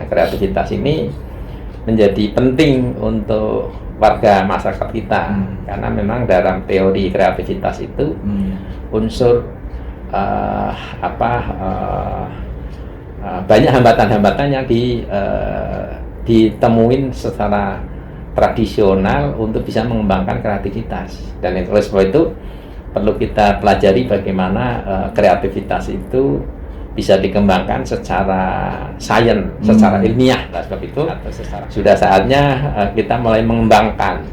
kreativitas ini menjadi penting untuk warga masyarakat kita, karena memang dalam teori kreativitas itu unsur banyak hambatan-hambatan yang ditemuin secara tradisional untuk bisa mengembangkan kreativitas, dan oleh sebab itu perlu kita pelajari bagaimana kreativitas itu bisa dikembangkan secara sains, secara ilmiah. Nah, sebab itu sudah saatnya kita mulai mengembangkan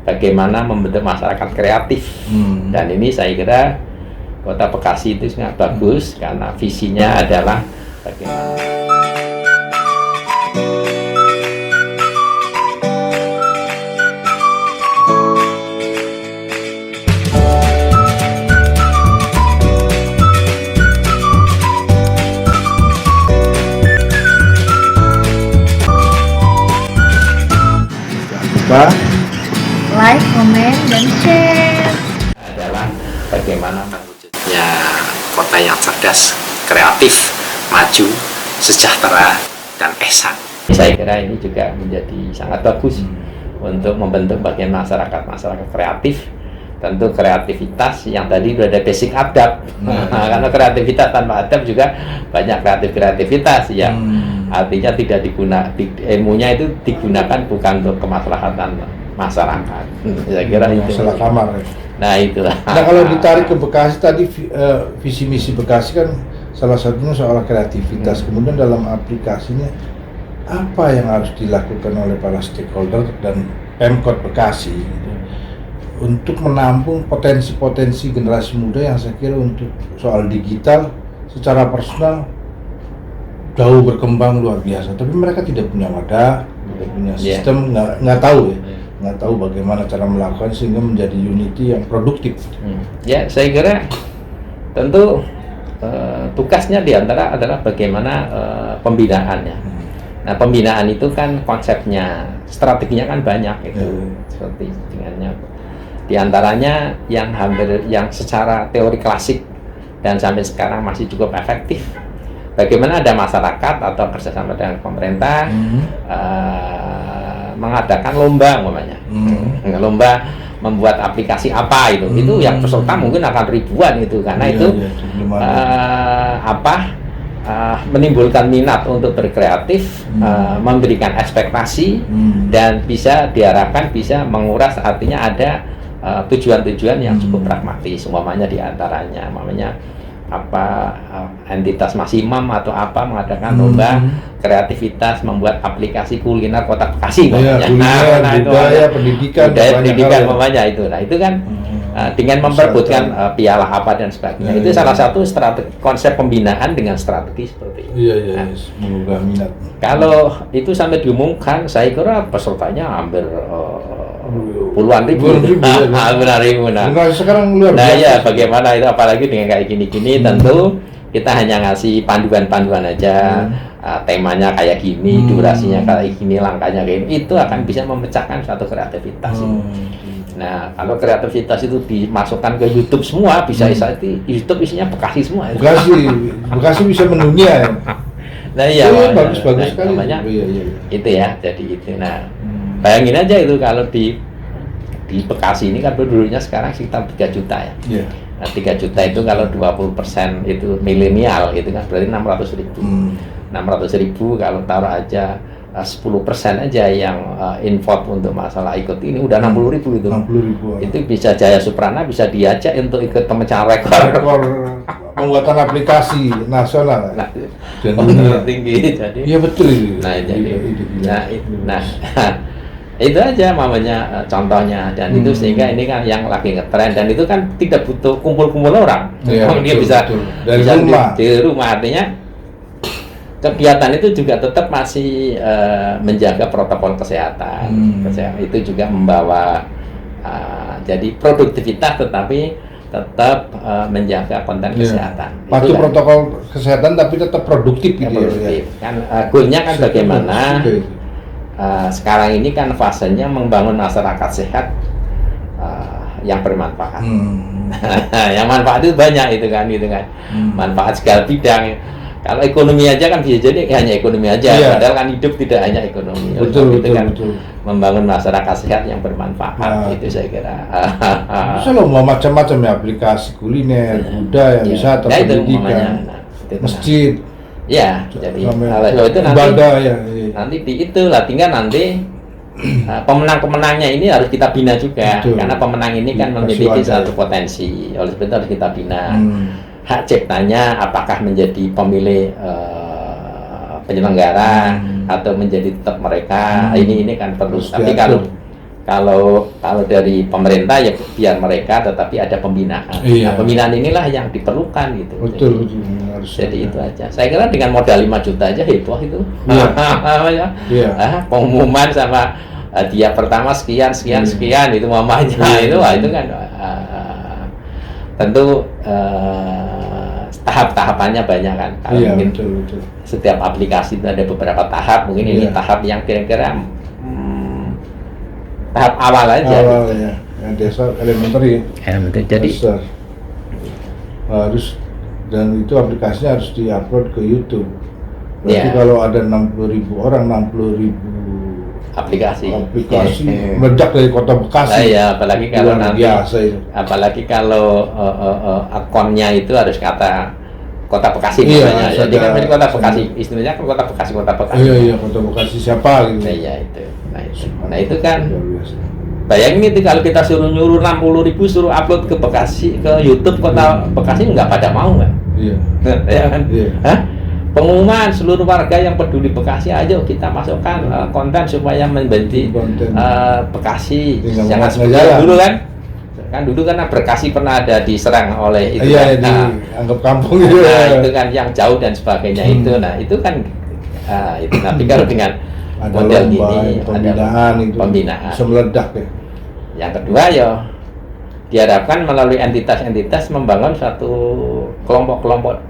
bagaimana membentuk masyarakat kreatif. Dan ini saya kira Kota Bekasi itu sangat bagus karena visinya adalah bagaimana like, komen, dan share. Adalah bagaimana mewujudnya kota yang cerdas, kreatif, maju, sejahtera, dan ihsan. Saya kira ini juga menjadi sangat bagus untuk membentuk bagian masyarakat kreatif. Tentu kreativitas yang tadi sudah ada basic adab, karena kreativitas tanpa adab juga banyak kreativitas yang artinya tidak digunakan, ilmunya itu digunakan bukan untuk kemaslahatan masyarakat. Saya kira itu masalah kamar. Nah itulah. Nah kalau ditarik ke Bekasi tadi, visi misi Bekasi kan salah satunya soal kreativitas. Kemudian dalam aplikasinya apa yang harus dilakukan oleh para stakeholder dan Pemkot Bekasi untuk menampung potensi-potensi generasi muda yang saya kira untuk soal digital secara personal jauh berkembang luar biasa, tapi mereka tidak punya wadah, tidak punya sistem, nggak tahu nggak tahu bagaimana cara melakukan sehingga menjadi unity yang produktif. Ya, saya kira tentu tugasnya diantara adalah bagaimana pembinaannya. Nah, pembinaan itu kan konsepnya, strateginya kan banyak itu, seperti dengannya. Diantaranya yang secara teori klasik dan sampai sekarang masih cukup efektif. Bagaimana ada masyarakat atau kerjasama dengan pemerintah mengadakan lomba, umpamanya, lomba membuat aplikasi apa itu yang peserta mungkin akan ribuan itu, karena menimbulkan minat untuk berkreatif, memberikan ekspektasi dan bisa diharapkan bisa menguras, artinya ada tujuan-tujuan yang cukup pragmatis, umpamanya diantaranya, entitas Masimam atau apa mengadakan lomba kreativitas membuat aplikasi kuliner Kota Bekasi, budaya pendidikan umpamanya itu. Nah itu kan dengan memperebutkan piala apa dan sebagainya, itu salah satu strategi konsep pembinaan dengan strategi seperti itu. Mengubah minat. Kalau itu sampai diumumkan, saya kira pesertanya hampir puluhan ribu. Nah, sekarang luar biasa. Nah ya, bagaimana itu, apalagi dengan kayak gini-gini, tentu kita hanya ngasih panduan-panduan aja, temanya kayak gini, durasinya kayak gini, langkahnya kayak gini, itu akan bisa memecahkan suatu kreativitas. Nah, kalau kreativitas itu dimasukkan ke YouTube semua, bisa YouTube isinya Bekasi semua. Bekasi bisa mendunia ya. Nah iya, bagus-bagus sekali. Itu ya, jadi itu. Nah, bayangin aja itu kalau di Bekasi ini kan penduduknya sekarang sekitar 3 juta ya. Nah, 3 juta itu kalau 20% itu milenial, itu kan berarti 600 ribu. 600 ribu kalau taruh aja 10% aja yang involve untuk masalah ikut ini udah 60 ribu itu. 60 ribu. Itu bisa Jaya Suprana bisa diajak untuk ikut pemecah rekor pembuatan aplikasi nasional. Nah, tinggi jadi. Iya betul itu. Nah, itu aja mamanya contohnya, dan itu sehingga ini kan yang lagi ngetren, dan itu kan tidak butuh kumpul-kumpul orang. Dia bisa di rumah, artinya kegiatan itu juga tetap masih menjaga protokol kesehatan. Itu juga membawa jadi produktivitas tetapi tetap menjaga konten kesehatan. Patuh protokol kesehatan tapi tetap produktif gitu ya. Kan goalnya kan bagaimana sekarang ini kan fasenya membangun masyarakat sehat yang bermanfaat. Yang manfaat itu banyak itu kan, manfaat segala bidang. Kalau ekonomi aja kan bisa jadi hanya ekonomi aja, Iya. padahal kan hidup tidak hanya ekonomi. Oleh Betul, sebab itu betul, kan betul. membangun masyarakat sehat yang bermanfaat, Nah, itu saya kira. Bisa loh mau macam-macam ya, aplikasi kuliner, budaya, Ya. wisata, Nah, itu pendidikan, umpamanya, nah, itu. masjid, Ya, jadi sampai kalau itu nanti ibadah ya. Iya. nanti di itulah tinggal nanti pemenang-pemenangnya ini harus kita bina juga. Betul. Karena pemenang ini kan Dikasih memiliki wadah. satu potensi, oleh sebab itu harus kita bina. Hak Hmm. ciptanya apakah menjadi pemilih penyelenggara atau menjadi tetap mereka, ini kan perlu. Harus Tapi diatur. kalau dari pemerintah ya biar mereka, tetapi ada pembinaan. Iya. Nah, pembinaan inilah yang diperlukan gitu. Betul, Jadi, betul. Harus jadi ada. itu aja. Saya kira dengan modal 5 juta aja heboh itu. Iya. Ya. Iya. Pengumuman sama hadiah pertama sekian itu mamanya Iya. itu, wah, itu kan tentu tahap-tahapannya banyak kan. Kalau Iya, mungkin betul, betul. setiap aplikasi itu ada beberapa tahap, mungkin ini Iya. tahap yang kira-kira tahap awal aja. Awal ya, yang dasar elementary ya. Jadi Dasar. Harus, dan itu aplikasinya harus diupload ke YouTube. Berarti Iya. kalau ada 60.000 orang, 60.000 aplikasi. aplikasi meledak dari kota Nah, Bekasi. ya, apalagi kalau Luar nanti biasa itu. apalagi kalau akunnya itu harus kata Kota Bekasi Iya, namanya. harus Jadi kan ada- ini Kota Bekasi, istilahnya kan Kota Bekasi. Iya, iya, kota Bekasi siapa gitu. Nah, iya itu. Nah, itu kan Luar biasa. bayangin itu kalau kita suruh nyuruh 60.000 suruh upload ke Bekasi, ke YouTube Kota Bekasi, nggak pada mau nggak? Iya. Ya kan? Iya. Hah? Pengumuman seluruh warga yang peduli Bekasi, ayo kita masukkan konten supaya menjadi Konten. Bekasi. Tinggal Jangan muat seperti jalan. dulu kan dulu kan Bekasi pernah ada diserang oleh itu Iya, kan. dianggap kampung gitu. Nah, itu kan yang jauh dan sebagainya itu. Nah, itu kan itu nanti kalau dengan Ada model lomba, gini pembinaan ada itu. pembinaan. Bisa meledak ya. Yang kedua ya diharapkan melalui entitas-entitas membangun satu kelompok-kelompok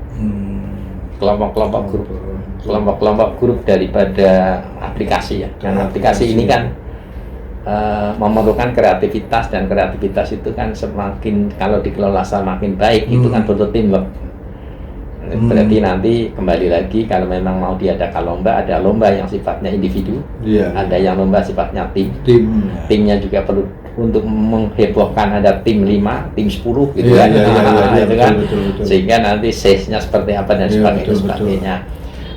kelompok-kelompok grup daripada aplikasi ya. Karena aplikasi ini kan memerlukan kreativitas, dan kreativitas itu kan semakin kalau dikelola semakin baik itu kan butuh teamwork. Berarti nanti kembali lagi kalau memang mau diadakan lomba, ada lomba yang sifatnya individu, Iya. ada yang lomba sifatnya tim. Tim. Timnya juga perlu untuk menghebohkan, ada tim 5, tim 10 gitu Iya, kan. iya, iya, iya, Itu betul, kan. betul, betul. Sehingga nanti size-nya seperti apa dan Iya, sebagainya, betul, sebagainya.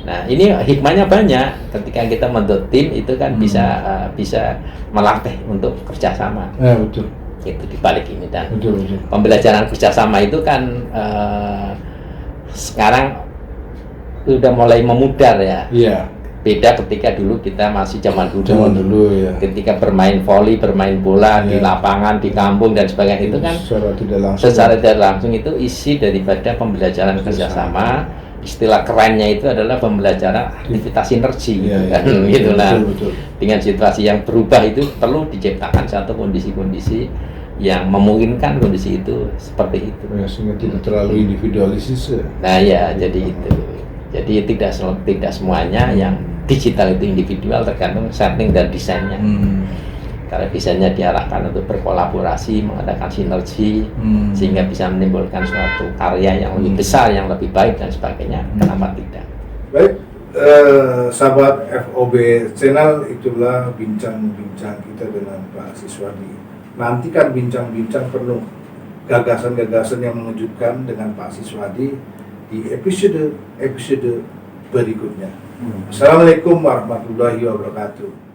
Nah, ini hikmahnya banyak. Ketika kita membentuk tim itu kan bisa melatih untuk kerjasama. Ya, betul. Itu dibalik ini, dan Betul, betul. pembelajaran kerjasama itu kan sekarang sudah mulai memudar ya. Iya. Beda ketika dulu kita masih zaman dulu ya. ketika bermain voli, bermain bola di Iya. lapangan, di kampung dan sebagainya, itu kan secara tidak langsung. secara tidak langsung itu isi daripada pembelajaran kerjasama. Istilah kerennya itu adalah pembelajaran aktivitas sinergi, Iya, gitu iya, kan. betul, Itulah. betul, betul. Dengan situasi yang berubah itu perlu diciptakan satu kondisi-kondisi yang memungkinkan kondisi itu seperti itu. Ya, sehingga tidak terlalu individualisis ya. Nah ya, jadi itu. Jadi tidak semuanya yang digital itu individual, tergantung setting dan desainnya. Kalau desainnya diarahkan untuk berkolaborasi, mengadakan sinergi, sehingga bisa menimbulkan suatu karya yang lebih besar, yang lebih baik dan sebagainya, kenapa tidak? Baik, sahabat FOB Channel, itulah bincang-bincang kita dengan Pak Siswadi. Nantikan bincang-bincang penuh gagasan-gagasan yang mengejutkan dengan Pak Siswadi di episode berikutnya. Assalamualaikum warahmatullahi wabarakatuh.